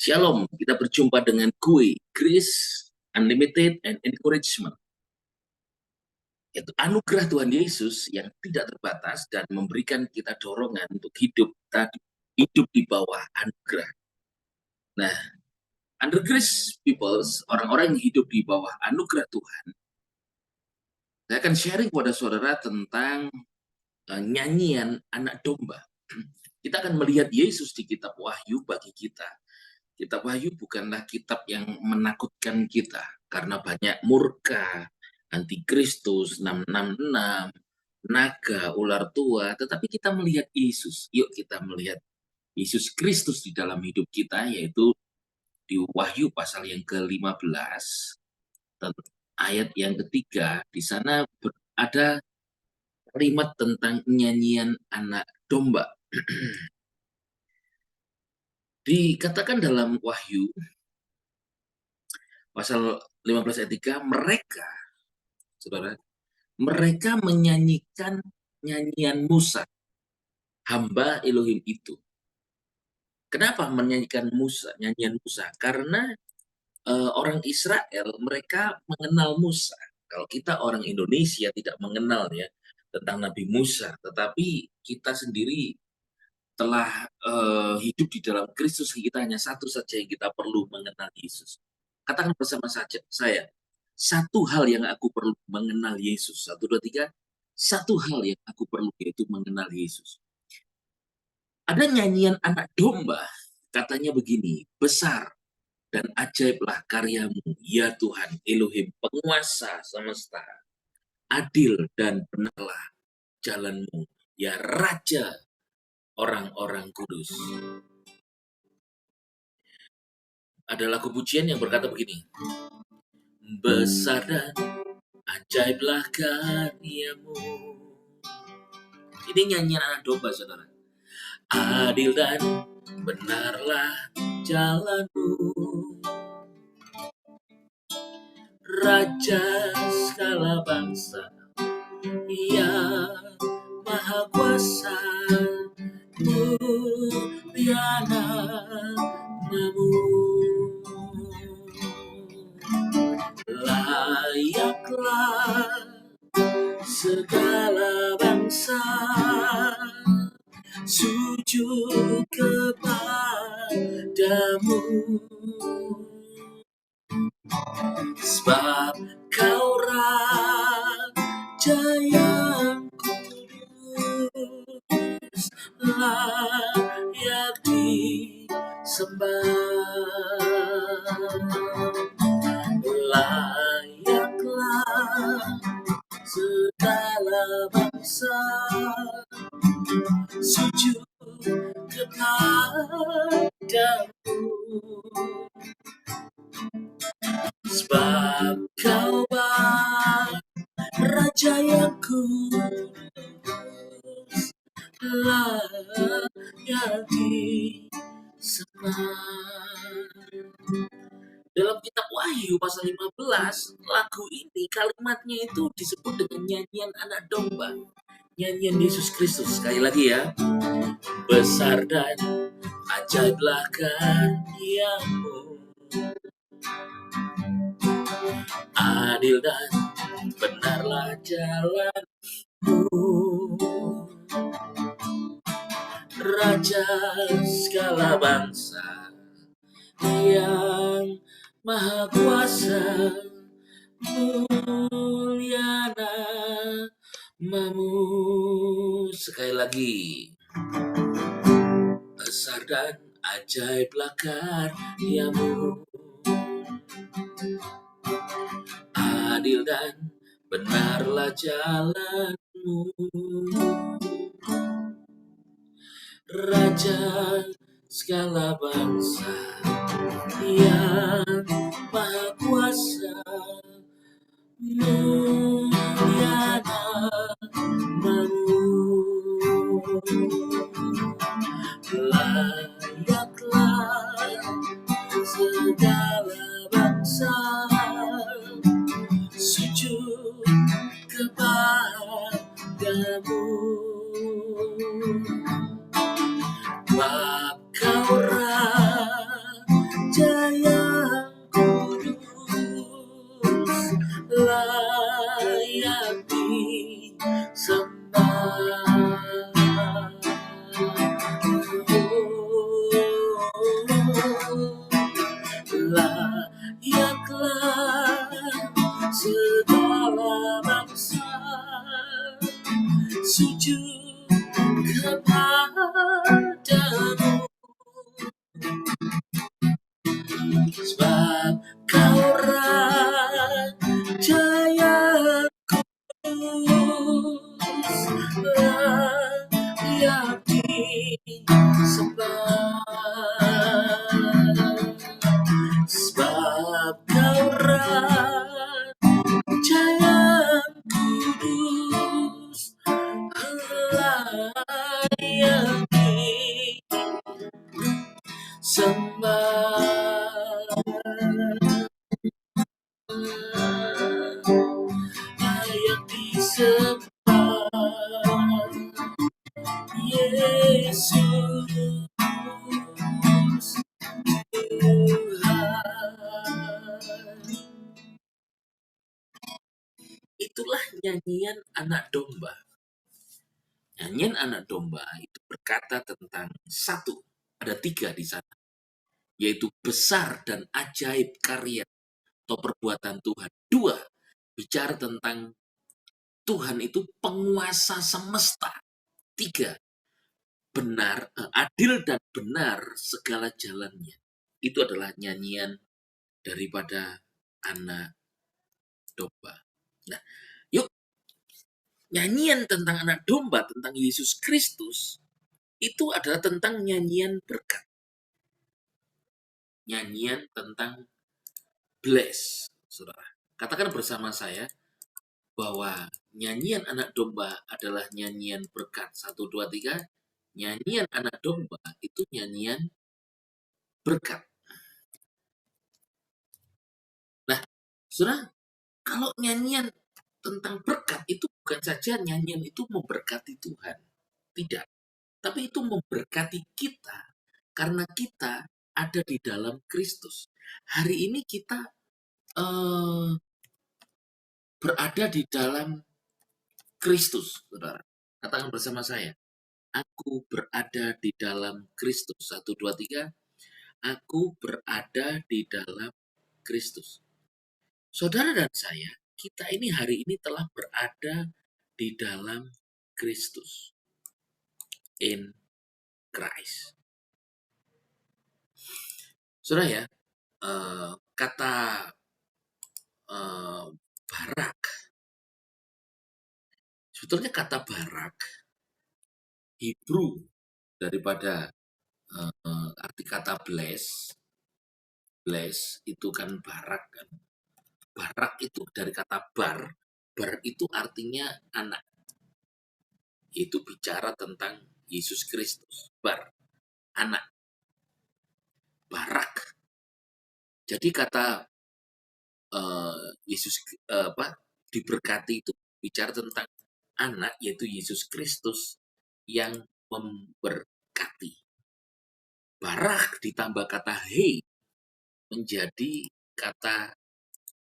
Shalom, kita berjumpa dengan gue, Grace, Unlimited and Encouragement. Yaitu anugerah Tuhan Yesus yang tidak terbatas dan memberikan kita dorongan untuk hidup di bawah anugerah. Nah, under grace people, orang-orang yang hidup di bawah anugerah Tuhan, saya akan sharing kepada saudara tentang nyanyian anak domba. Kita akan melihat Yesus di kitab Wahyu bagi kita. Kitab Wahyu bukanlah kitab yang menakutkan kita karena banyak murka, antikristus, 666, naga, ular tua, tetapi kita melihat Yesus. Yuk kita melihat Yesus Kristus di dalam hidup kita, yaitu di Wahyu pasal yang ke-15, ayat yang ketiga. Di sana ada kalimat tentang nyanyian anak domba. Dikatakan dalam Wahyu pasal 15 ayat 3, mereka menyanyikan nyanyian Musa, hamba Elohim itu. Kenapa menyanyikan nyanyian Musa? Karena orang Israel, mereka mengenal Musa. Kalau kita orang Indonesia tidak mengenal ya tentang Nabi Musa, tetapi kita sendiri telah hidup di dalam Kristus, kita hanya satu saja yang kita perlu mengenal Yesus. Katakan bersama saya, satu hal yang aku perlu mengenal Yesus. 1, 2, 3. Satu hal yang aku perlu, yaitu mengenal Yesus. Ada nyanyian anak domba, katanya begini, besar dan ajaiblah karyamu, ya Tuhan Elohim penguasa semesta. Adil dan benarlah jalanmu, ya Raja orang-orang kudus. Ada lagu pujian yang berkata begini, besar dan ajaiblah karyamu. Ini nyanyian anak domba, saudara. Adil dan benarlah jalanmu, Raja segala bangsa yang maha kuasa, mulia namamu. Layaklah segala bangsa sujud kepadamu, sebab kau Raja yang kudus, layak disembah. Layaklah segala bangsa sujud kepadamu, sebab kau Raja yang kudus, layak disembah. Dalam kitab Wahyu pasal 15, lagu ini kalimatnya itu disebut dengan nyanyian anak domba, nyanyian Yesus Kristus. Sekali lagi ya, besar dan ajaiblah karyamu, adil dan benarlah jalanmu, Raja segala bangsa yang maha kuasa, mulia namamu. Sekali lagi, besar dan ajaiblah karyamu, adil dan benarlah jalanmu, Raja segala bangsa yang maha kuasa, mulia namamu. Layaklah segala bangsa sujud kepadamu, sebab kau sembah, layak disembah, Yesus Tuhan. Itulah nyanyian anak domba. Nyanyian anak domba itu berkata tentang satu, ada tiga di sana, yaitu besar dan ajaib karya atau perbuatan Tuhan. Dua, bicara tentang Tuhan itu penguasa semesta. Tiga, benar, adil dan benar segala jalannya. Itu adalah nyanyian daripada anak domba. Nah, yuk, nyanyian tentang anak domba, tentang Yesus Kristus, itu adalah tentang nyanyian berkat. Nyanyian tentang bless, saudara. Katakan bersama saya bahwa nyanyian anak domba adalah nyanyian berkat. 1, 2, 3. Nyanyian anak domba itu nyanyian berkat. Nah, saudara, kalau nyanyian tentang berkat itu bukan saja nyanyian itu memberkati Tuhan. Tidak. Tapi itu memberkati kita karena kita ada di dalam Kristus. Hari ini kita berada di dalam Kristus, saudara. Katakan bersama saya. Aku berada di dalam Kristus. 1, 2, 3. Aku berada di dalam Kristus. Saudara dan saya, kita ini hari ini telah berada di dalam Kristus. In Christ. Saudara ya, kata barak, sebetulnya kata barak, Hebrew daripada arti kata bless itu kan barak kan. Barak itu dari kata bar itu artinya anak. Itu bicara tentang Yesus Kristus. Bar, anak. Barak. Jadi kata Yesus diberkati itu bicara tentang anak, yaitu Yesus Kristus yang memberkati. Barak ditambah kata hei menjadi kata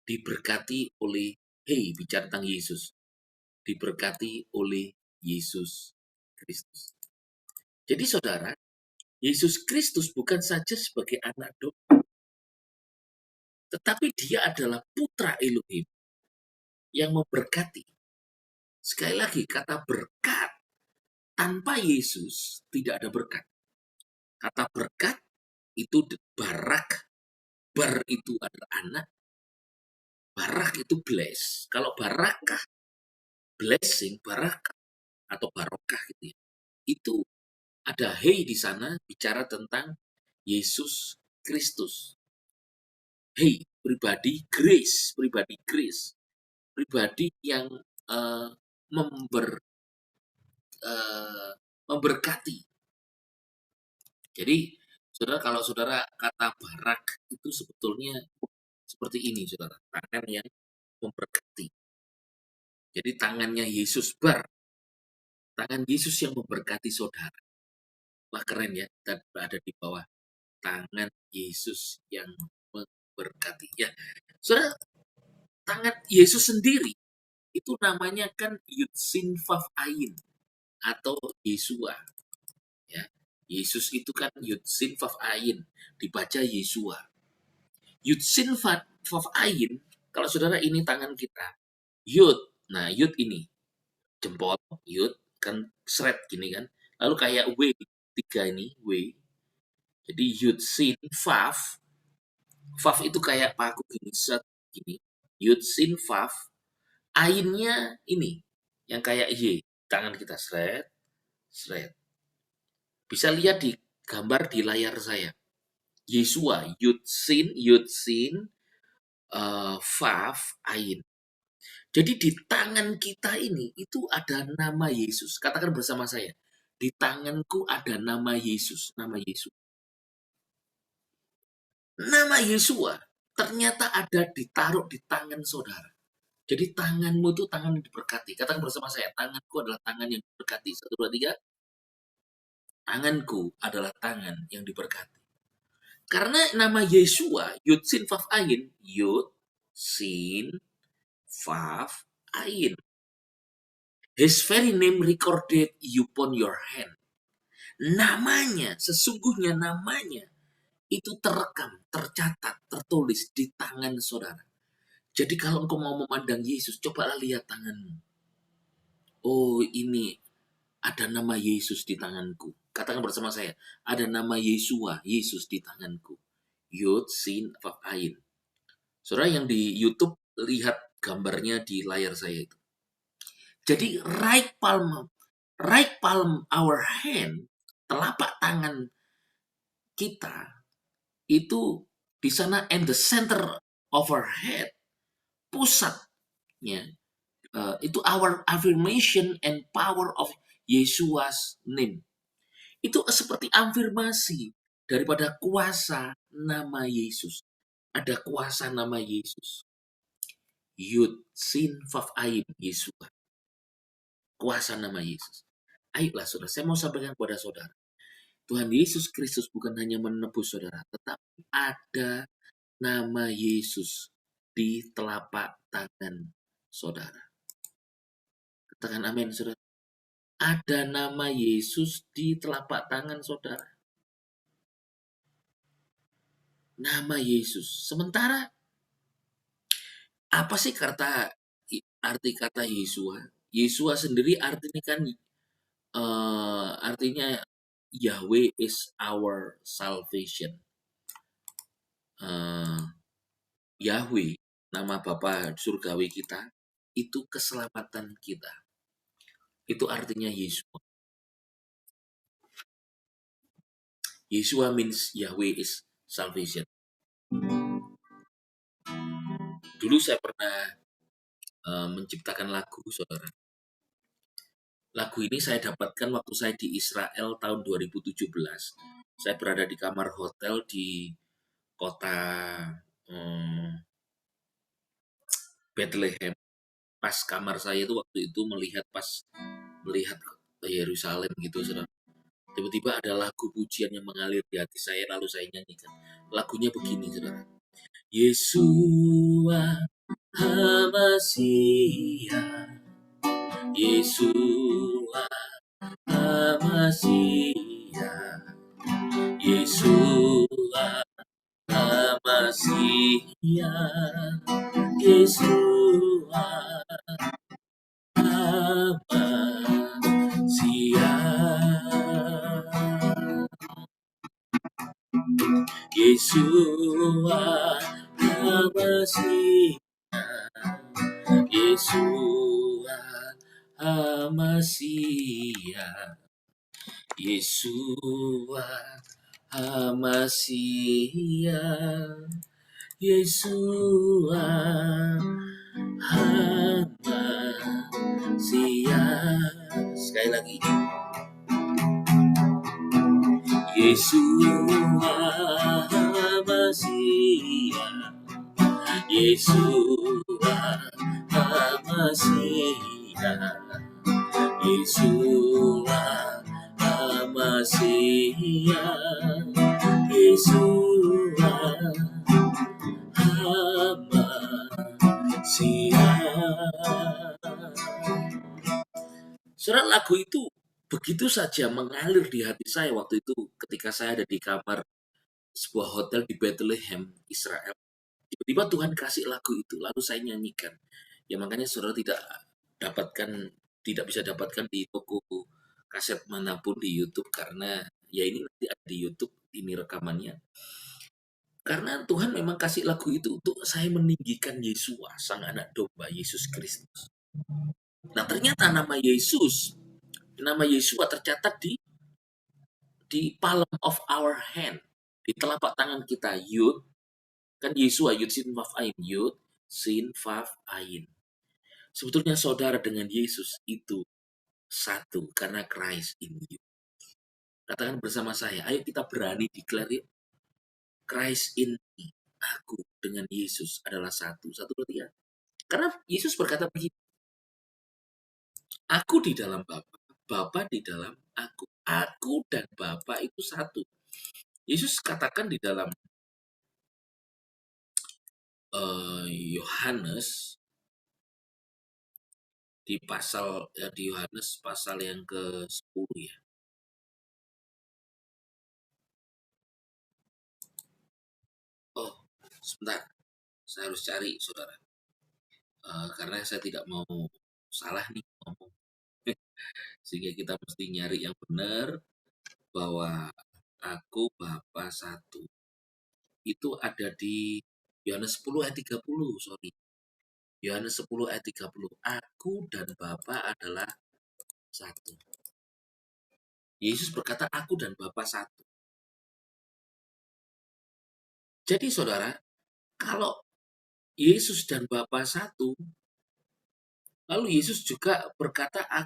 diberkati oleh hei, bicara tentang Yesus. Diberkati oleh Yesus Kristus. Jadi saudara, Yesus Kristus bukan saja sebagai anak domba, tetapi dia adalah putra Elohim yang memberkati. Sekali lagi, kata berkat, tanpa Yesus tidak ada berkat. Kata berkat itu barak, bar itu adalah anak, barak itu bless. Kalau barakah, blessing, barakah, atau barokah gitu ya, itu ada hei di sana bicara tentang Yesus Kristus. Hei, pribadi grace, pribadi yang memberkati. Jadi, saudara, kalau saudara kata barak itu sebetulnya seperti ini, saudara, tangan yang memberkati. Jadi tangannya Yesus tangan Yesus yang memberkati saudara. Wah, keren ya, kita ada di bawah tangan Yesus yang memberkati. Ya, saudara, tangan Yesus sendiri itu namanya kan Yud Sin Vav Ayin atau Yesua. Ya, Yesus itu kan Yud Sin Vav Ayin, dibaca Yesua. Yud Sin Vav Ayin, kalau saudara ini tangan kita, Yud. Nah, Yud ini jempol, Yud kan seret gini kan. Lalu kayak W, 3 ini W. Jadi Yud Sin Vav. Vav itu kayak paku gini, set gini. Yud Sin Vav. Ainnya ini yang kayak Y, tangan kita seret. Bisa lihat di gambar di layar saya. Yesua, Yud Sin, Vav, Ain. Jadi di tangan kita ini itu ada nama Yesus. Katakan bersama saya. Di tanganku ada nama Yesus, nama Yesus. Nama Yesua ternyata ada ditaruh di tangan saudara. Jadi tanganmu itu tangan yang diberkati. Katakan bersama saya, tanganku adalah tangan yang diberkati. Satu, dua, tiga. Tanganku adalah tangan yang diberkati. Karena nama Yesua, Yud Sin Vav Ayin, Yud Sin Vav Ayin. His very name recorded upon your hand. Namanya, sesungguhnya namanya itu terekam, tercatat, tertulis di tangan saudara. Jadi kalau engkau mau memandang Yesus, cobalah lihat tanganmu. Oh, ini ada nama Yesus di tanganku. Katakan bersama saya, ada nama Yesua, Yesus di tanganku. Yud, Sin, Vav, Ayin. Saudara yang di YouTube, lihat gambarnya di layar saya itu. Jadi right palm our hand, telapak tangan kita itu di sana, and the center of our head, pusatnya itu our affirmation and power of Yesua's name. Itu seperti afirmasi daripada kuasa nama Yesus. Ada kuasa nama Yesus. Yud, Sin, Vav, Ayin, Yesua. Kuasa nama Yesus. Ayolah saudara, saya mau sampaikan kepada saudara. Tuhan Yesus Kristus bukan hanya menebus saudara, tetapi ada nama Yesus di telapak tangan saudara. Katakan amin saudara. Ada nama Yesus di telapak tangan saudara. Nama Yesus. Sementara apa sih arti kata Yesua? Yesua sendiri artinya kan artinya Yahweh is our salvation. Yahweh, nama Bapa surgawi kita, itu keselamatan kita. Itu artinya Yesua. Yesua means Yahweh is salvation. Dulu saya pernah menciptakan lagu, saudara. Lagu ini saya dapatkan waktu saya di Israel tahun 2017. Saya berada di kamar hotel di kota Bethlehem. Pas kamar saya itu waktu itu melihat Yerusalem gitu, saudara. Tiba-tiba ada lagu pujian yang mengalir di hati saya, lalu saya nyanyikan. Lagunya begini, saudara. Yesua Hamasiah, Yesua Hamasiah, Yesua Hamasiah, Yesua Hamasiah, Yesua Hamasiah, Yesua Hamasiah, Yesua Hamasiah, Yesua Hamasiah. Sekali lagi. Yesua Hamasiah, Yesua Hamasiah, Yesua Hamasiah, Yesua Hamasiah. Saudara, lagu itu begitu saja mengalir di hati saya waktu itu ketika saya ada di kamar sebuah hotel di Bethlehem, Israel. Tiba-tiba Tuhan kasih lagu itu, lalu saya nyanyikan. Ya makanya saudara tidak bisa dapatkan di toko kaset manapun di YouTube, karena ya ini nanti ada di YouTube, ini rekamannya. Karena Tuhan memang kasih lagu itu untuk saya meninggikan Yesua, sang anak domba, Yesus Kristus. Nah ternyata nama Yesua tercatat di palm of our hand, di telapak tangan kita. Yud, kan Yesua, Yud Sin Vav Ayin, Yud Sin Vav Ayin. Sebetulnya saudara dengan Yesus itu satu, karena Christ in you. Katakan bersama saya, ayo kita berani declare yuk. Christ in me, aku dengan Yesus adalah satu. 1, 2, 3. Karena Yesus berkata begini, aku di dalam Bapa, Bapa di dalam aku. Aku dan Bapa itu satu. Yesus katakan di dalam Yohanes, di Yohanes pasal yang ke-10 ya. Oh, sebentar. Saya harus cari, saudara. Karena saya tidak mau salah nih ngomong. Sehingga kita mesti nyari yang benar, bahwa aku Bapa satu. Itu ada di Yohanes 10 ayat 30, sorry. Yohanes 10 ayat 30. Aku dan Bapa adalah satu. Yesus berkata, aku dan Bapa satu. Jadi saudara, kalau Yesus dan Bapa satu, lalu Yesus juga berkata, eh,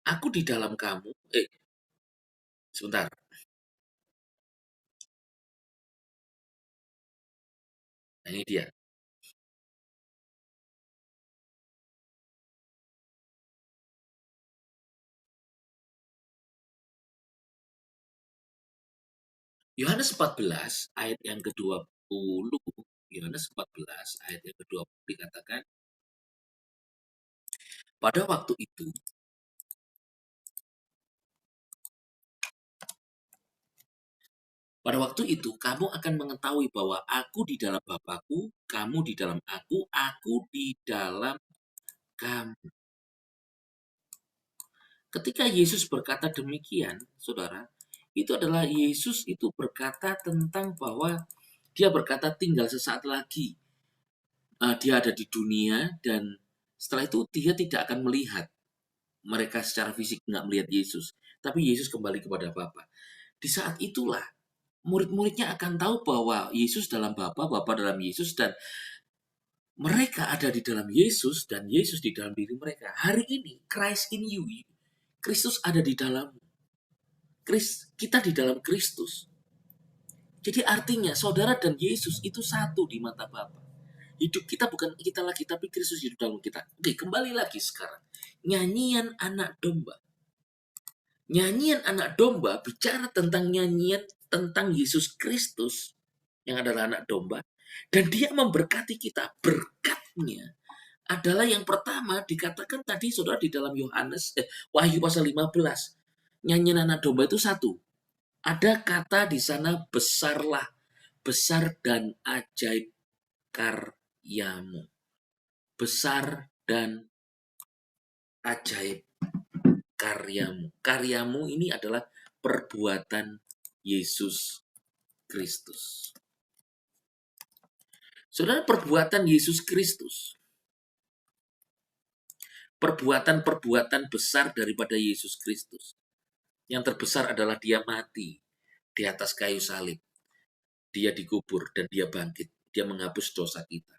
aku di dalam kamu. Sebentar. Nah, ini dia. Yohanes 14 ayat yang ke-20. Yohanes 14 ayat yang ke-20 dikatakan, pada waktu itu kamu akan mengetahui bahwa aku di dalam Bapakku, kamu di dalam aku di dalam kamu. Ketika Yesus berkata demikian, saudara, itu adalah Yesus itu berkata tentang bahwa dia berkata tinggal sesaat lagi dia ada di dunia, dan setelah itu dia tidak akan melihat mereka secara fisik, nggak melihat Yesus, tapi Yesus kembali kepada Bapa. Di saat itulah murid-muridnya akan tahu bahwa Yesus dalam Bapa, Bapa dalam Yesus, dan mereka ada di dalam Yesus dan Yesus di dalam diri mereka. Hari ini Christ in you, Kristus ada di dalam kita, di dalam Kristus. Jadi artinya saudara dan Yesus itu satu di mata Bapa. Hidup kita bukan kita lagi, tapi Kristus hidup dalam kita. Oke, kembali lagi sekarang. Nyanyian anak domba. Nyanyian anak domba bicara tentang nyanyian tentang Yesus Kristus yang adalah anak domba. Dan dia memberkati kita. Berkatnya adalah yang pertama dikatakan tadi saudara di dalam Wahyu pasal 15. Nyanyian anak domba itu satu. Ada kata di sana, besarlah, besar dan ajaib karyamu. Besar dan ajaib karyamu. Karyamu ini adalah perbuatan Yesus Kristus. Saudara, perbuatan Yesus Kristus, perbuatan-perbuatan besar daripada Yesus Kristus. Yang terbesar adalah dia mati di atas kayu salib. Dia dikubur dan dia bangkit. Dia menghapus dosa kita.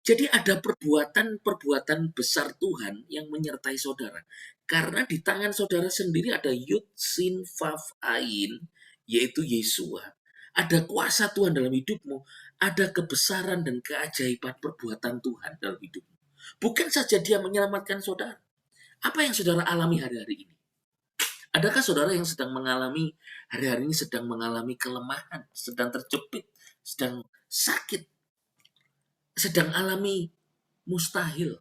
Jadi ada perbuatan-perbuatan besar Tuhan yang menyertai saudara. Karena di tangan saudara sendiri ada Yud, Sin, Vav, Ain, yaitu Yesua. Ada kuasa Tuhan dalam hidupmu. Ada kebesaran dan keajaiban perbuatan Tuhan dalam hidupmu. Bukan saja dia menyelamatkan saudara. Apa yang saudara alami hari-hari ini? Adakah saudara yang sedang mengalami, hari-hari ini sedang mengalami kelemahan, sedang terjepit, sedang sakit, sedang alami mustahil?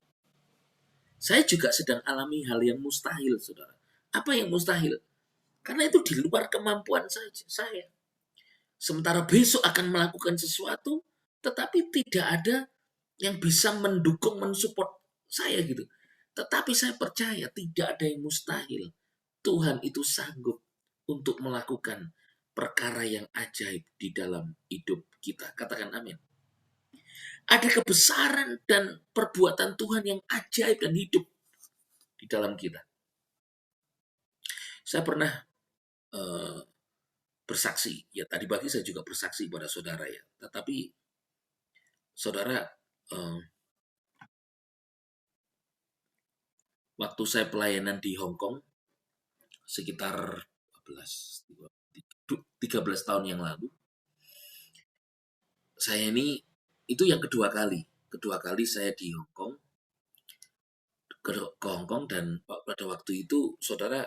Saya juga sedang alami hal yang mustahil, saudara. Apa yang mustahil? Karena itu di luar kemampuan saya. Sementara besok akan melakukan sesuatu, tetapi tidak ada yang bisa mendukung, mensupport saya gitu. Tetapi saya percaya tidak ada yang mustahil. Tuhan itu sanggup untuk melakukan perkara yang ajaib di dalam hidup kita. Katakan amin. Ada kebesaran dan perbuatan Tuhan yang ajaib dan hidup di dalam kita. Saya pernah bersaksi, ya tadi pagi saya juga bersaksi pada saudara ya. Tetapi saudara, waktu saya pelayanan di Hong Kong sekitar 13 tahun yang lalu, saya ini itu yang kedua kali. Kedua kali saya di Hong Kong, ke Hong Kong, dan pada waktu itu saudara,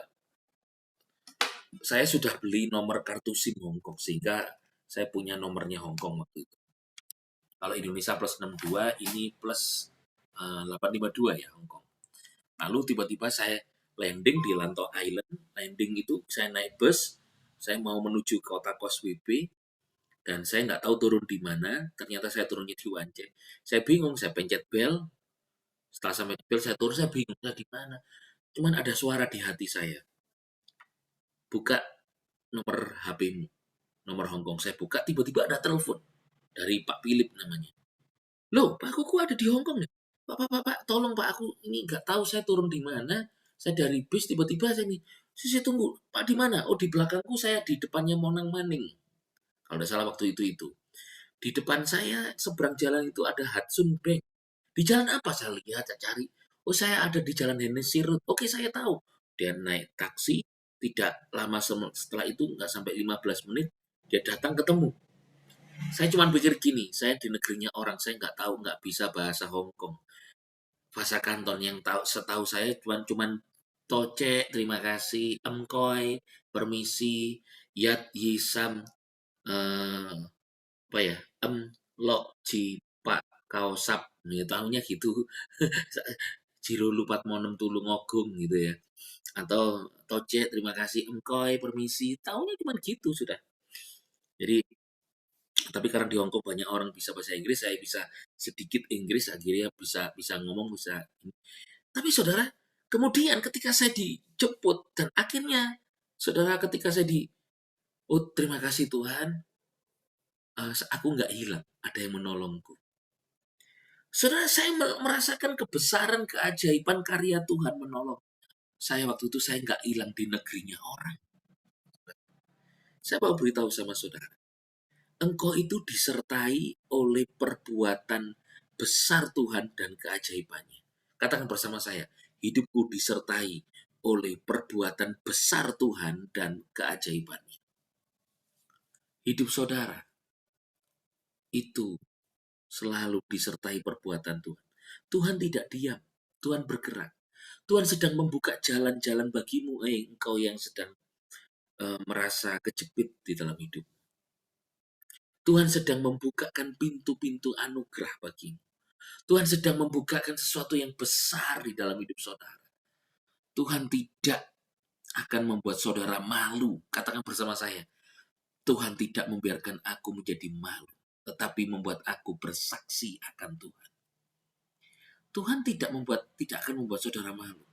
saya sudah beli nomor kartu SIM Hong Kong sehingga saya punya nomornya Hong Kong waktu itu. Kalau Indonesia plus 62, ini plus 852 ya Hong Kong. Lalu tiba-tiba saya landing di Lantai Island. Landing itu saya naik bus, saya mau menuju ke kota Causeway Bay, dan saya nggak tahu turun di mana. Ternyata saya turunnya di Wan Chai. Saya bingung, saya pencet bel. Setelah sampai bel, saya turun, saya bingung, saya di mana. Cuman ada suara di hati saya. Buka nomor HP-mu, nomor Hong Kong. Saya buka, tiba-tiba ada telepon dari Pak Philip namanya. Loh, Pak, aku ada di Hong Kong ya? Pak, tolong Pak, aku ini nggak tahu saya turun di mana. Saya dari bis, tiba-tiba saya ini, saya tunggu, Pak di mana? Oh, di belakangku, saya di depannya Monang Maning. Kalau tidak salah waktu itu. Di depan saya, seberang jalan itu ada Hudson Bank. Di jalan apa saya lihat, saya cari. Oh, saya ada di jalan Hennessy Road. Oke, saya tahu. Dia naik taksi, tidak lama setelah itu, nggak sampai 15 menit, dia datang ketemu. Saya cuma pikir gini, saya di negerinya orang, saya nggak tahu, nggak bisa bahasa Hong Kong. Bahasa Kanton yang setahu saya cuman toce, terima kasih, emkoi, permisi, yat yisam, eh, apa ya, lo ji pak kaosap, nih tahunya gitu. Jiro lupat monem tulung ogung gitu ya, atau toce, terima kasih, emkoi, permisi, tahunya cuma gitu sudah. Jadi, tapi karena di Hong Kong banyak orang bisa bahasa Inggris, saya bisa sedikit Inggris, akhirnya bisa bisa ngomong, bisa. Tapi saudara, kemudian ketika saya dijemput, dan akhirnya saudara, ketika saya oh terima kasih Tuhan, aku nggak hilang, ada yang menolongku. Saudara, saya merasakan kebesaran, keajaiban karya Tuhan menolong saya waktu itu. Saya nggak hilang di negerinya orang. Saya mau beritahu sama saudara, engkau itu disertai oleh perbuatan besar Tuhan dan keajaibannya. Katakan bersama saya, hidupku disertai oleh perbuatan besar Tuhan dan keajaibannya. Hidup saudara itu selalu disertai perbuatan Tuhan. Tuhan tidak diam, Tuhan bergerak. Tuhan sedang membuka jalan-jalan bagimu, engkau yang sedang merasa kejepit di dalam hidup. Tuhan sedang membukakan pintu-pintu anugerah bagimu. Tuhan sedang membukakan sesuatu yang besar di dalam hidup saudara. Tuhan tidak akan membuat saudara malu. Katakan bersama saya, Tuhan tidak membiarkan aku menjadi malu, tetapi membuat aku bersaksi akan Tuhan. Tuhan tidak akan membuat saudara malu.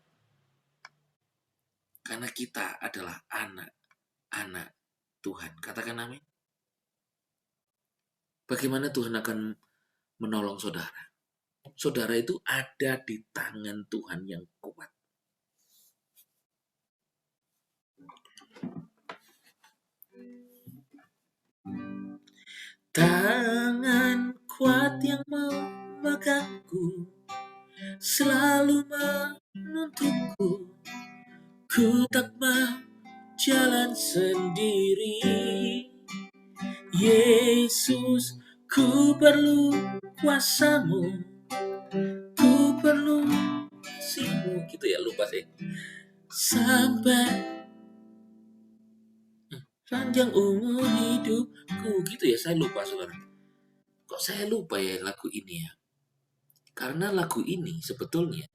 Karena kita adalah anak-anak Tuhan. Katakan amin. Bagaimana Tuhan akan menolong saudara? Saudara itu ada di tangan Tuhan yang kuat. Tangan kuat yang memegangku, selalu menuntunku. Ku tak mau jalan sendiri. Yesus, ku perlu kuasamu, ku perlu kasihmu. Gitu ya, lupa sih. Sampai panjang umur hidupku. Gitu ya, saya lupa saudara. Kok saya lupa ya lagu ini ya? Karena lagu ini sebetulnya,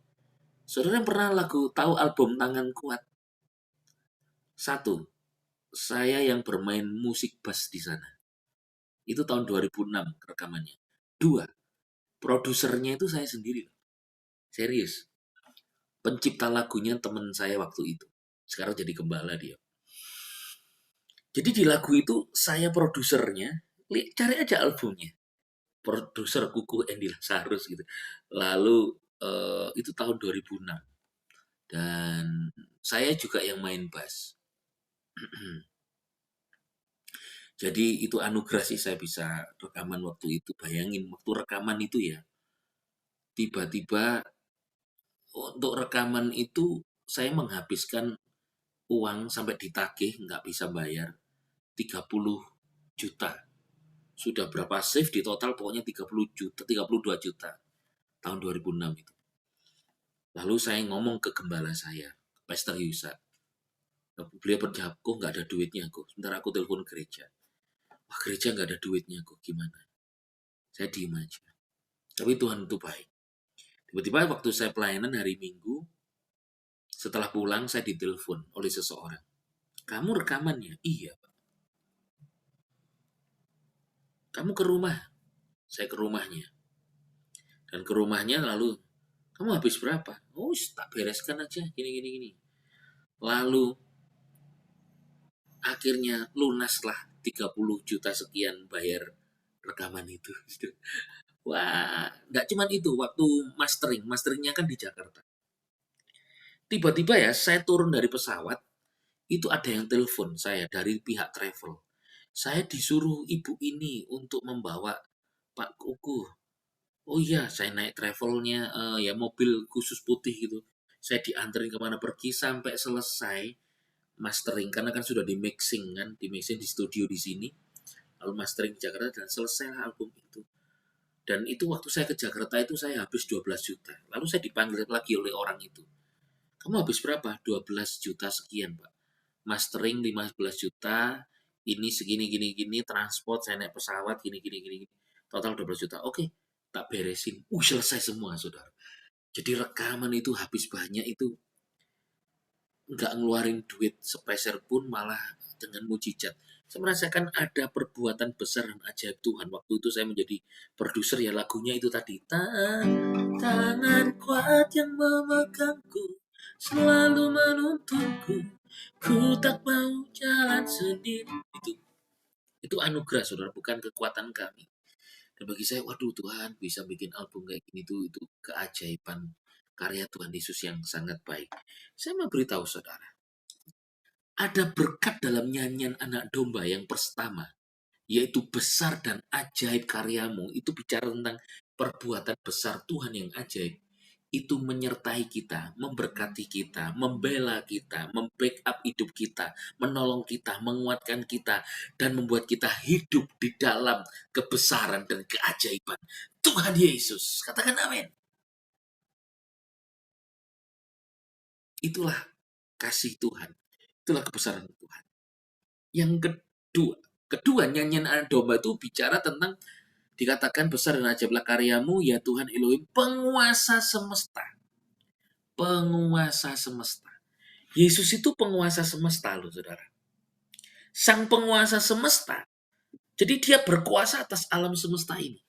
saudara pernah tahu album Tangan Kuat? Satu, saya yang bermain musik bass di sana. Itu tahun 2006 rekamannya. Dua, produsernya itu saya sendiri. Serius. Pencipta lagunya teman saya waktu itu. Sekarang jadi gembala dia. Jadi di lagu itu saya produsernya, cari aja albumnya. Produser Kuku Andy Lazarus gitu. Lalu itu tahun 2006. Dan saya juga yang main bass. Jadi itu anugerah sih, saya bisa rekaman waktu itu. Bayangin waktu rekaman itu ya, tiba-tiba untuk rekaman itu saya menghabiskan uang sampai ditagih nggak bisa bayar 30 juta. Sudah berapa save di total pokoknya 30 juta, 32 juta tahun 2006 itu. Lalu saya ngomong ke gembala saya, Pastor Yusa. Beliau berjawab, kok nggak ada duitnya kok. Sebentar aku telepon gereja. Wah, gereja nggak ada duitnya kok, gimana? Saya diem aja. Tapi Tuhan itu baik. Tiba-tiba waktu saya pelayanan hari Minggu, setelah pulang saya ditelepon oleh seseorang. Kamu rekamannya? Iya, Pak. Kamu ke rumah? Saya ke rumahnya. Dan ke rumahnya lalu, kamu habis berapa? Oh, tak bereskan aja, gini. Lalu, akhirnya lunaslah 30 juta sekian bayar rekaman itu. Wah, nggak cuman itu, waktu masteringnya kan di Jakarta. Tiba-tiba ya, saya turun dari pesawat, itu ada yang telepon saya dari pihak travel. Saya disuruh ibu ini untuk membawa Pak Kuku. Oh iya, saya naik travelnya, ya mobil khusus putih gitu. Saya dianterin kemana pergi sampai selesai mastering karena kan sudah di mixing kan, di mixing di studio di sini. Lalu mastering di Jakarta dan selesai album itu. Dan itu waktu saya ke Jakarta itu saya habis 12 juta. Lalu saya dipanggil lagi oleh orang itu. Kamu habis berapa? 12 juta sekian, Pak. Mastering 15 juta, ini segini gini, transport saya naik pesawat gini. Total 12 juta. Oke, tak beresin. Selesai semua, Saudara. Jadi rekaman itu habis banyak itu nggak ngeluarin duit sepeser pun malah dengan mujizat. Saya merasakan ada perbuatan besar dan ajaib Tuhan. Waktu itu saya menjadi produser ya lagunya itu tadi. Tangan kuat yang memegangku, selalu menuntunku, ku tak mau jalan sendiri. Itu anugerah saudara, bukan kekuatan kami. Dan bagi saya, waduh Tuhan bisa bikin album kayak gini tuh, itu keajaiban karya Tuhan Yesus yang sangat baik. Saya mau beritahu saudara, ada berkat dalam nyanyian anak domba yang pertama, yaitu besar dan ajaib karyamu. Itu bicara tentang perbuatan besar Tuhan yang ajaib. Itu menyertai kita, memberkati kita, membela kita, membackup hidup kita, menolong kita, menguatkan kita, dan membuat kita hidup di dalam kebesaran dan keajaiban Tuhan Yesus. Katakan amin. Itulah kasih Tuhan. Itulah kebesaran Tuhan. Yang kedua nyanyian anak domba itu bicara tentang dikatakan besar dan ajaiblah karyamu ya Tuhan Elohim penguasa semesta. Penguasa semesta. Yesus itu penguasa semesta loh saudara. Sang penguasa semesta. Jadi dia berkuasa atas alam semesta ini.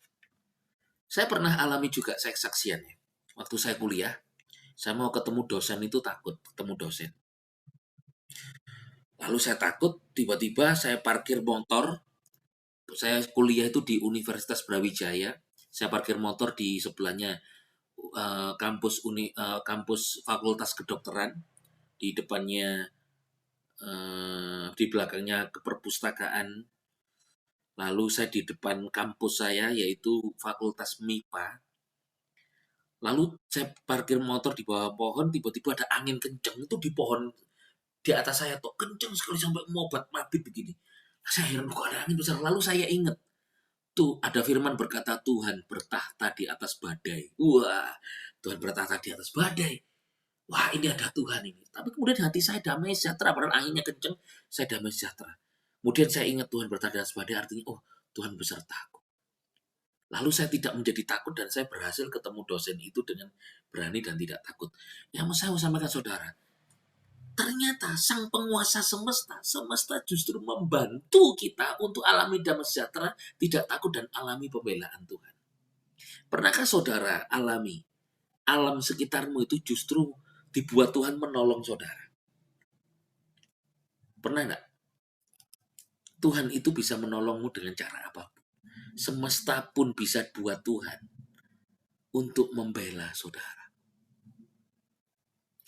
Saya pernah alami juga saya kesaksiannya. Waktu saya kuliah, saya mau ketemu dosen itu takut ketemu dosen. Lalu saya takut, tiba-tiba saya parkir motor. Saya kuliah itu di Universitas Brawijaya. Saya parkir motor di sebelahnya kampus Fakultas Kedokteran, di depannya di belakangnya keperpustakaan. Lalu saya di depan kampus saya yaitu Fakultas MIPA. Lalu saya parkir motor di bawah pohon, tiba-tiba ada angin kenceng itu di pohon di atas saya tuh kenceng sekali sampai mobat mabit begini. Saya heran kok ada angin besar. Lalu saya ingat tuh ada firman berkata Tuhan bertahta di atas badai. Wah, Tuhan bertahta di atas badai. Wah, ini ada Tuhan ini. Tapi kemudian hati saya damai sejahtera. Padahal anginnya kenceng, saya damai sejahtera. Kemudian saya ingat Tuhan bertahta di atas badai artinya, oh Tuhan besertaku. Lalu saya tidak menjadi takut dan saya berhasil ketemu dosen itu dengan berani dan tidak takut. Yang saya mau sampaikan saudara, ternyata sang penguasa semesta justru membantu kita untuk alami damai sejahtera, tidak takut dan alami pembelaan Tuhan. Pernahkah saudara alami alam sekitarmu itu justru dibuat Tuhan menolong saudara? Pernah enggak? Tuhan itu bisa menolongmu dengan cara apapun. Semesta pun bisa buat Tuhan untuk membela saudara.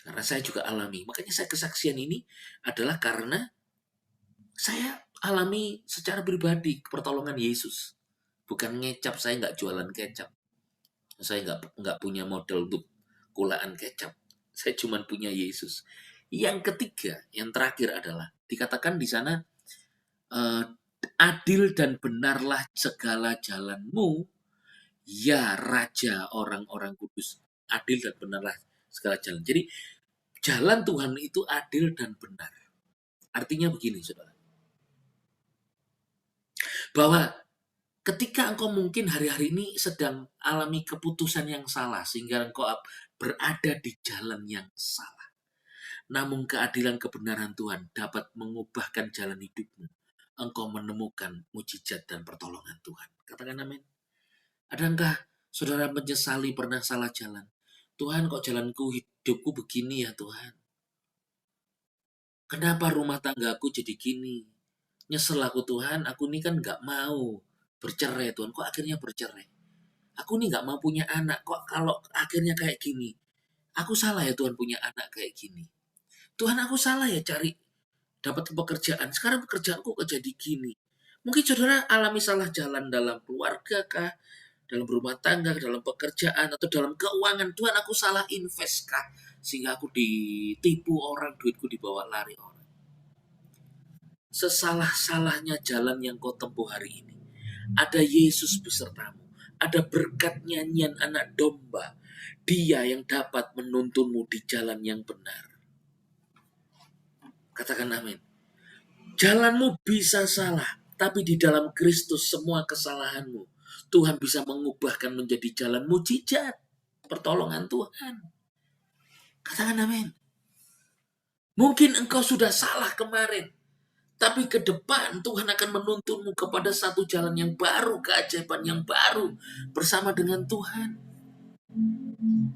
Karena saya juga alami. Makanya saya kesaksian ini adalah karena saya alami secara pribadi pertolongan Yesus. Bukan ngecap, saya nggak jualan kecap. Saya nggak punya modal untuk kulaan kecap. Saya cuma punya Yesus. Yang ketiga, yang terakhir adalah dikatakan di sana, adil dan benarlah segala jalanmu, ya Raja orang-orang kudus. Adil dan benarlah segala jalan. Jadi jalan Tuhan itu adil dan benar. Artinya begini, saudara. Bahwa ketika engkau mungkin hari-hari ini sedang alami keputusan yang salah, sehingga engkau berada di jalan yang salah. Namun keadilan kebenaran Tuhan dapat mengubahkan jalan hidupmu. Engkau menemukan mujizat dan pertolongan Tuhan. Katakan amin. Adakah saudara menyesali pernah salah jalan? Tuhan, kok jalanku, hidupku begini ya Tuhan? Kenapa rumah tanggaku jadi gini? Nyesel aku Tuhan, aku ini kan gak mau bercerai Tuhan. Kok akhirnya bercerai? Aku ini gak mau punya anak. Kok kalau akhirnya kayak gini? Aku salah ya Tuhan punya anak kayak gini. Tuhan, aku salah ya cari dapat pekerjaan. Sekarang pekerjaanku kok jadi gini. Mungkin saudara alami salah jalan dalam keluarga kah? Dalam rumah tangga, dalam pekerjaan, atau dalam keuangan. Tuhan, aku salah invest kah? Sehingga aku ditipu orang, duitku dibawa lari orang. Sesalah-salahnya jalan yang kau tempuh hari ini, ada Yesus besertamu. Ada berkat nyanyian anak domba. Dia yang dapat menuntunmu di jalan yang benar. Katakan amin. Jalanmu bisa salah, tapi di dalam Kristus semua kesalahanmu Tuhan bisa mengubahkan menjadi jalan mujizat, pertolongan Tuhan. Katakan amin. Mungkin engkau sudah salah kemarin, tapi ke depan Tuhan akan menuntunmu kepada satu jalan yang baru, keajaiban yang baru bersama dengan Tuhan.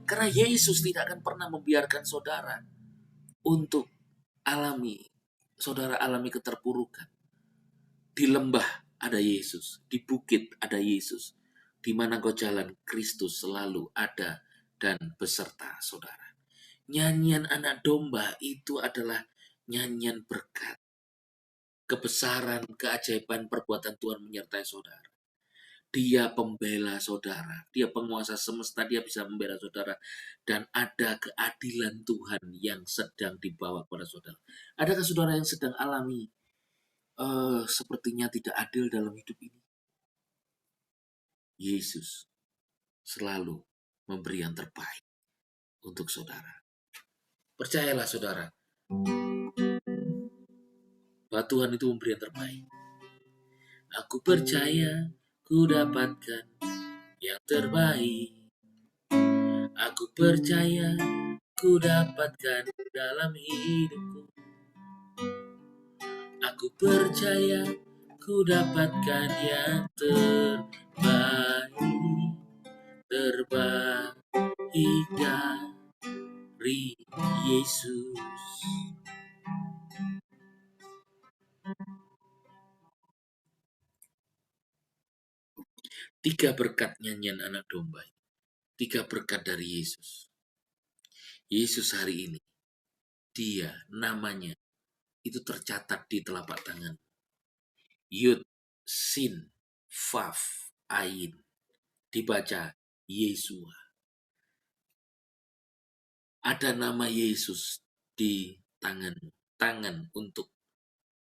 Karena Yesus tidak akan pernah membiarkan saudara untuk saudara alami keterpurukan. Di lembah ada Yesus, di bukit ada Yesus. Di mana kau jalan, Kristus selalu ada dan beserta saudara. Nyanyian anak domba itu adalah nyanyian berkat. Kebesaran, keajaiban, perbuatan Tuhan menyertai saudara. Dia pembela saudara. Dia penguasa semesta, dia bisa membela saudara. Dan ada keadilan Tuhan yang sedang dibawa kepada saudara. Adakah saudara yang sedang alami sepertinya tidak adil dalam hidup ini? Yesus selalu memberi yang terbaik untuk saudara. Percayalah saudara, bahwa Tuhan itu memberi yang terbaik. Aku percaya ku dapatkan yang terbaik. Aku percaya ku dapatkan dalam hidupku. Aku percaya ku dapatkan yang terbaik. Terbaik dari Yesus. Tiga berkat nyanyian anak domba. Tiga berkat dari Yesus. Yesus hari ini, dia namanya itu tercatat di telapak tangan. Yud, Sin, Faf, Ain. Dibaca Yesua. Ada nama Yesus di tangan untuk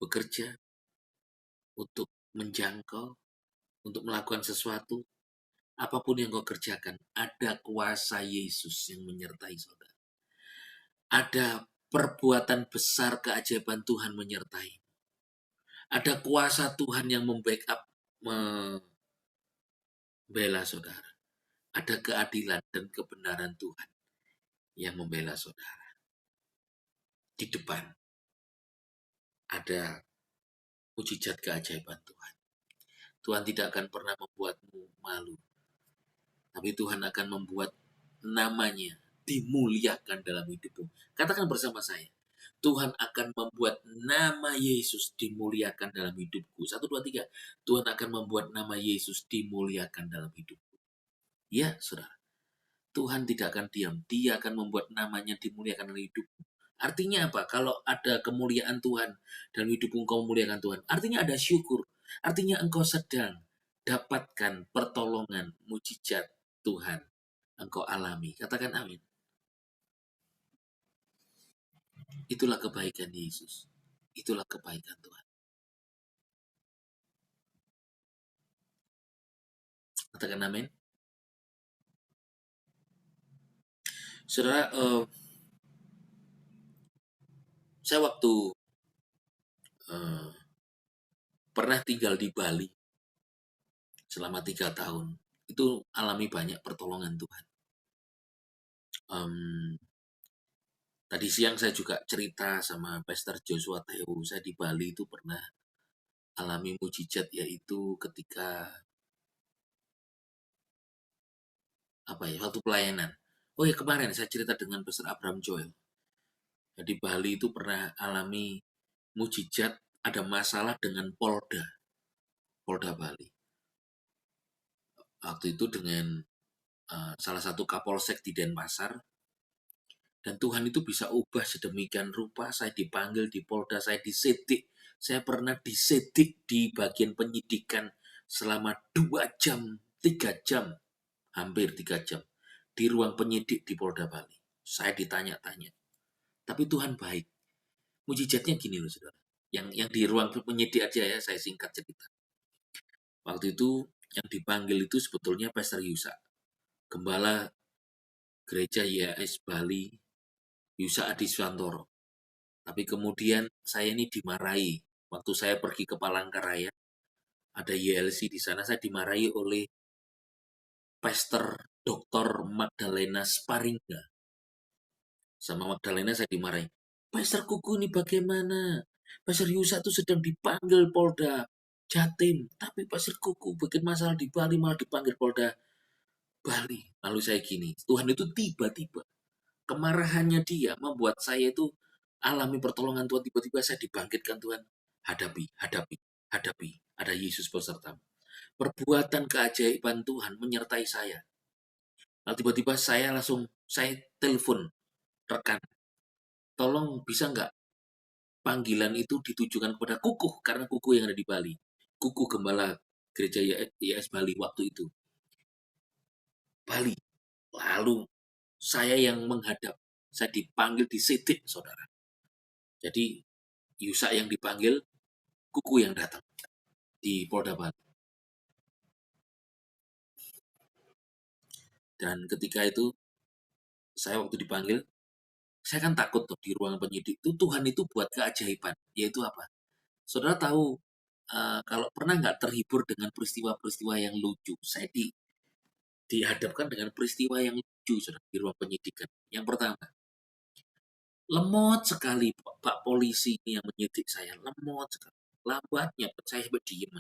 bekerja, untuk menjangkau, untuk melakukan sesuatu. Apapun yang kau kerjakan, ada kuasa Yesus yang menyertai saudara. Ada perbuatan besar keajaiban Tuhan menyertai. Ada kuasa Tuhan yang membackup, membela saudara. Ada keadilan dan kebenaran Tuhan yang membela saudara. Di depan ada mujizat keajaiban Tuhan. Tuhan tidak akan pernah membuatmu malu. Tapi Tuhan akan membuat namanya dimuliakan dalam hidupmu. Katakan bersama saya. Tuhan akan membuat nama Yesus dimuliakan dalam hidupku. 1, 2, 3. Tuhan akan membuat nama Yesus dimuliakan dalam hidupku. Ya, saudara. Tuhan tidak akan diam. Dia akan membuat namanya dimuliakan dalam hidupmu. Artinya apa? Kalau ada kemuliaan Tuhan dalam hidupmu, engkau memuliakan Tuhan. Artinya ada syukur. Artinya engkau sedang dapatkan pertolongan, mujizat Tuhan. Engkau alami. Katakan amin. Itulah kebaikan Yesus. Itulah kebaikan Tuhan. Katakan amin. Saudara, saya waktu eh, pernah tinggal di Bali selama 3 tahun, itu alami banyak pertolongan Tuhan. Em, Tadi siang saya juga cerita sama Pastor Joshua Teo, saya di Bali itu pernah alami mujizat, yaitu ketika waktu pelayanan. Oh ya, kemarin saya cerita dengan Pastor Abraham Joel. Di Bali itu pernah alami mujizat, ada masalah dengan Polda Bali. Waktu itu dengan salah satu Kapolsek di Denpasar, dan Tuhan itu bisa ubah sedemikian rupa. Saya dipanggil di Polda, saya disedik. Saya pernah disedik di bagian penyidikan selama 2 jam, 3 jam, hampir 3 jam, di ruang penyidik di Polda Bali. Saya ditanya-tanya. Tapi Tuhan baik. Mujizatnya gini loh, saudara. Yang di ruang penyidik aja ya, saya singkat cerita. Waktu itu yang dipanggil itu sebetulnya Pastor Yusa, Gembala Gereja YAS Bali, Yusa Adi Swantoro. Tapi kemudian saya ini dimarahi. Waktu saya pergi ke Palangkaraya, ada YLC di sana, saya dimarahi oleh Pastor Dr. Magdalena Sparingga. Sama Magdalena saya dimarahi. Pastor Kuku ini bagaimana? Pastor Yusa itu sedang dipanggil Polda Jatim, tapi Pastor Kuku bikin masalah di Bali malah dipanggil Polda Bali. Lalu saya gini, Tuhan itu tiba-tiba, kemarahannya dia membuat saya itu alami pertolongan Tuhan. Tiba-tiba saya dibangkitkan Tuhan. Hadapi, hadapi, hadapi. Ada Yesus besertamu. Perbuatan keajaiban Tuhan menyertai saya. Lalu tiba-tiba saya telepon rekan. Tolong bisa nggak panggilan itu ditujukan kepada Kukuh, karena Kukuh yang ada di Bali. Kukuh Gembala Gereja YS Bali waktu itu. Bali. Lalu saya yang menghadap. Saya dipanggil di Sidik, saudara. Jadi Yusa yang dipanggil, Kuku yang datang di Polda Bali. Dan ketika itu saya waktu dipanggil, saya kan takut tuh di ruang penyidik itu. Tuhan itu buat keajaiban, yaitu apa? Saudara tahu, kalau pernah nggak terhibur dengan peristiwa-peristiwa yang lucu? Saya dihadapkan dengan peristiwa yang lucu, saudara, di ruang penyidikan. Yang pertama, lemot sekali Pak Polisi ini yang menyidik saya, lemot sekali. Lambatnya saya sampai diem,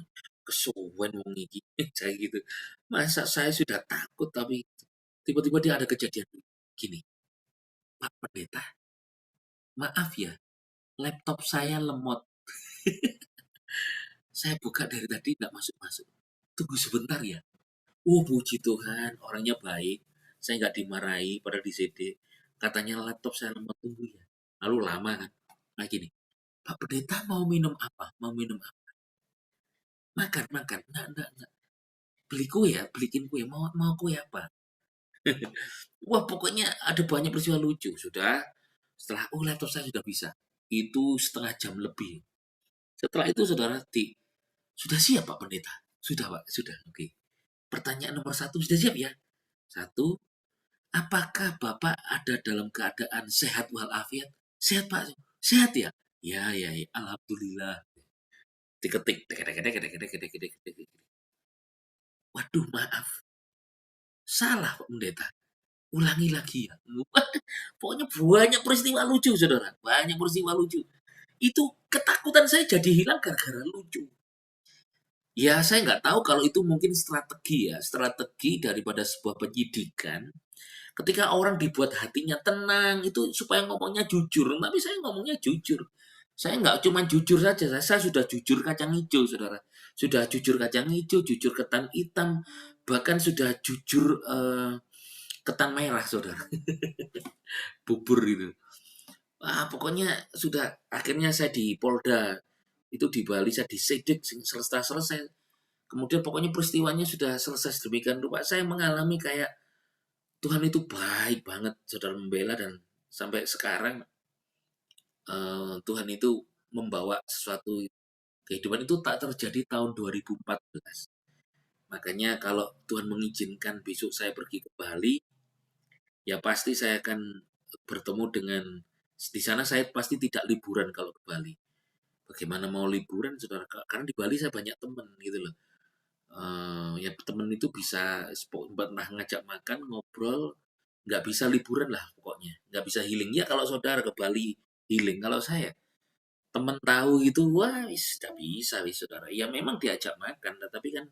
kesuwen wong iki, saya gitu. Masa saya sudah takut, tapi tiba-tiba dia ada kejadian gini, Pak Pendeta, maaf ya, laptop saya lemot. Saya buka dari tadi nggak masuk-masuk. Tunggu sebentar ya. Puji Tuhan, orangnya baik. Saya nggak dimarahi pada di CD. Katanya laptop saya lemot, tunggu ya. Lalu lama kan. Nah gini, Pak Pendeta mau minum apa? Mau minum apa? Makan, makan. Enggak. Beli kue ya, beliin kue. Mau kue apa? Wah, pokoknya ada banyak peristiwa lucu. Sudah, setelah, laptop saya sudah bisa. Itu setengah jam lebih. Setelah itu saudara, sudah siap Pak Pendeta? Sudah Pak, sudah. Oke. Pertanyaan nomor 1, sudah siap ya? 1, apakah Bapak ada dalam keadaan sehat walafiat? Sehat Pak. Sehat ya? Ya. Alhamdulillah. Diketik. Waduh, maaf. Salah Pak Pendeta. Ulangi lagi ya. Pokoknya banyak peristiwa lucu, saudara. Banyak peristiwa lucu. Itu ketakutan saya jadi hilang gara-gara lucu. Ya, saya nggak tahu kalau itu mungkin strategi ya. Strategi daripada sebuah penyidikan. Ketika orang dibuat hatinya tenang, itu supaya ngomongnya jujur. Tapi saya ngomongnya jujur. Saya nggak cuma jujur saja, saya sudah jujur kacang hijau, saudara. Sudah jujur kacang hijau, jujur ketan hitam, bahkan sudah jujur ketan merah, saudara. Bubur itu. Pokoknya sudah, akhirnya saya di Polda, itu di Bali, saya disidik, selesai. Kemudian pokoknya peristiwanya sudah selesai sedemikian rupa. Saya mengalami kayak Tuhan itu baik banget, saudara, membela, dan sampai sekarang Tuhan itu membawa sesuatu kehidupan itu tak terjadi tahun 2014. Makanya kalau Tuhan mengizinkan besok saya pergi ke Bali, ya pasti saya akan bertemu dengan, di sana saya pasti tidak liburan kalau ke Bali. Bagaimana mau liburan, saudara? Karena di Bali saya banyak teman gitu loh. Ya teman itu bisa pernah ngajak makan, ngobrol, nggak bisa liburan lah pokoknya. Nggak bisa healing. Ya kalau saudara ke Bali healing, kalau saya teman tahu gitu, wah wis nggak bisa wis saudara. Ya memang diajak makan, tapi kan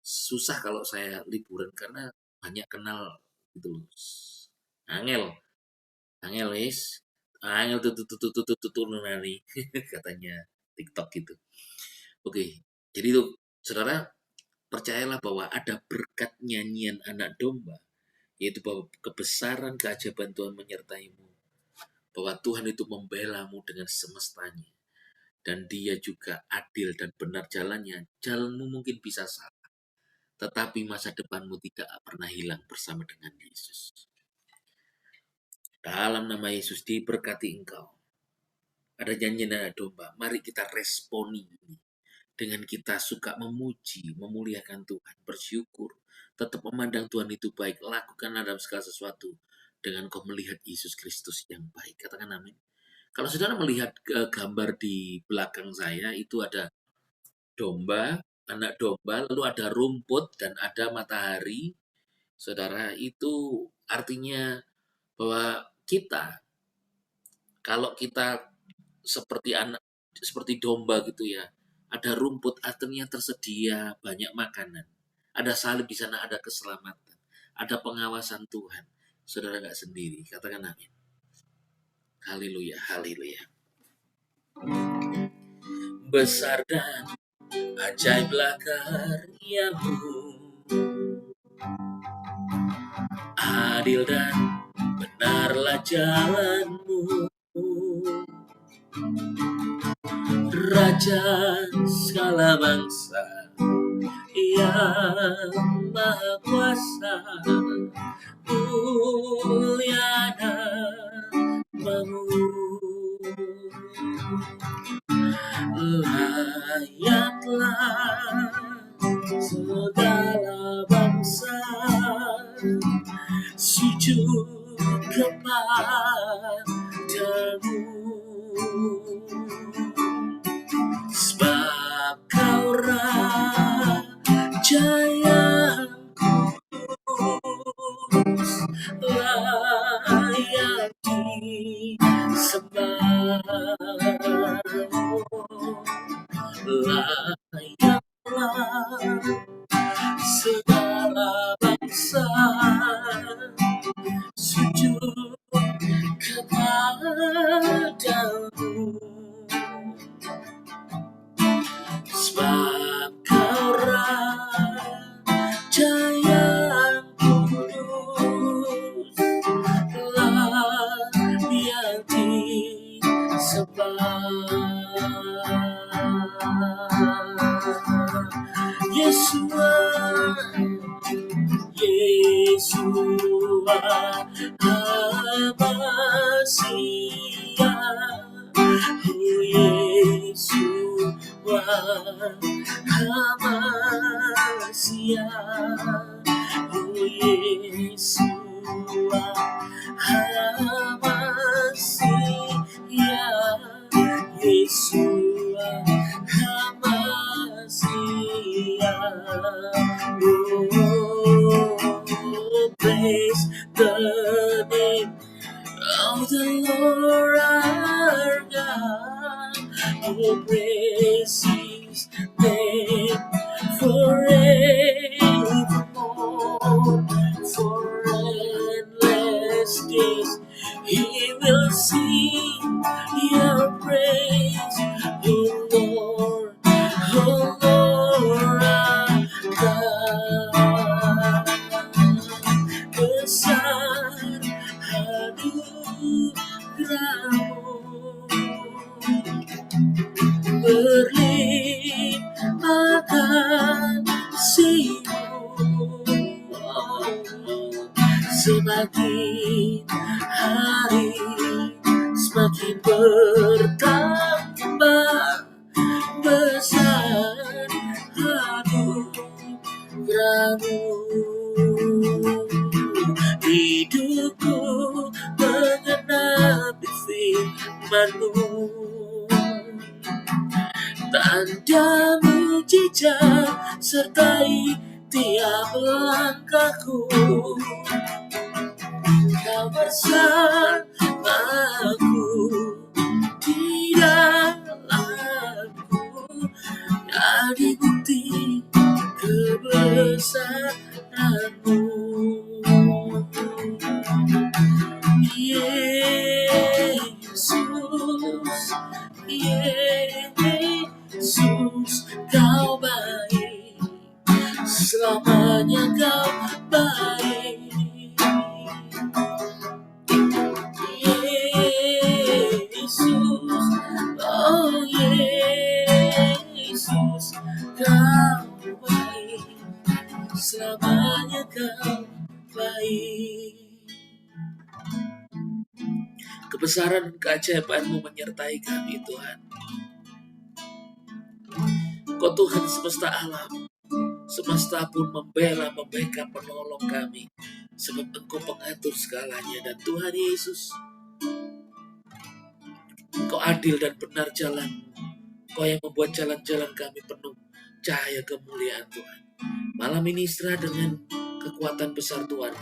susah kalau saya liburan karena banyak kenal gitu loh. Angel, angel wis, angel tuh nari katanya TikTok gitu. Oke, jadi tuh saudara percayalah bahwa ada berkat nyanyian anak domba, yaitu bahwa kebesaran keajaiban Tuhan menyertaimu, bahwa Tuhan itu membelamu dengan semestanya, dan Dia juga adil dan benar jalannya. Jalanmu mungkin bisa salah, tetapi masa depanmu tidak pernah hilang bersama dengan Yesus. Dalam nama Yesus diberkati engkau. Ada nyanyian anak domba, mari kita responi ini dengan kita suka memuji, memuliakan Tuhan, bersyukur, tetap memandang Tuhan itu baik, lakukanlah dalam segala sesuatu dengan kau melihat Yesus Kristus yang baik. Katakan amin. Kalau saudara melihat gambar di belakang saya, itu ada domba, anak domba, lalu ada rumput dan ada matahari. Saudara, itu artinya bahwa kita, kalau kita seperti domba gitu ya, ada rumput, artinya tersedia banyak makanan. Ada salib di sana, ada keselamatan, ada pengawasan Tuhan. Saudara nggak sendiri. Katakan amin. Haleluya, haleluya. Besar dan ajaiblah karyamu, adil dan benarlah jalanmu, Raja segala bangsa yang maha kuasa, mulia namamu. Layaklah segala bangsa sujud kepadamu, sebab kau Raja yang kudus, layak disembah. Layaklah segala bangsa sujud kepadamu, sebab kau Raja yang kudus, layak disembah. Yeshua, Yeshua HaMashiach, oh Yeshua HaMashiach, oh Yeshua HaMashiach, Yeshua HaMashiach. Oh, praise the name of the Lord our God. Oh, praise His name forevermore. For endless days He will sing your praise, oh Lord, our God. Besar anugerahmu, berlimpah kasih-Mu, semakin hari semakin tanda mujizat sertai tiap langkahku. Kau bersamaku di dalamku, jadi bukti kebesaranmu. Yesus, Yesus, kau baik, selamanya kau baik. Yesus, oh Yesus, kau baik, selamanya kau baik. Kebesaran dan keajaiban-Mu menyertai kami, Tuhan. Kau Tuhan semesta alam, semesta pun membela, membackup, menolong kami, sebab Engkau pengatur segalanya. Dan Tuhan Yesus, Engkau adil dan benar jalan. Kau yang membuat jalan-jalan kami penuh cahaya kemuliaan Tuhan. Malam ini istirahat dengan kekuatan besar Tuhan.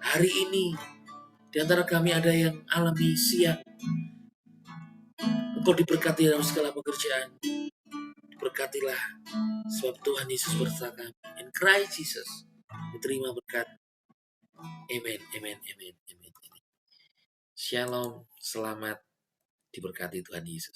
Hari ini di antara kami ada yang alami siang. Engkau diberkati dalam segala pekerjaan. Berkatilah, sebab Tuhan Yesus bersama kami. In Christ Jesus, diterima berkat. Amen, amen, amen, amen. Shalom, selamat diberkati Tuhan Yesus.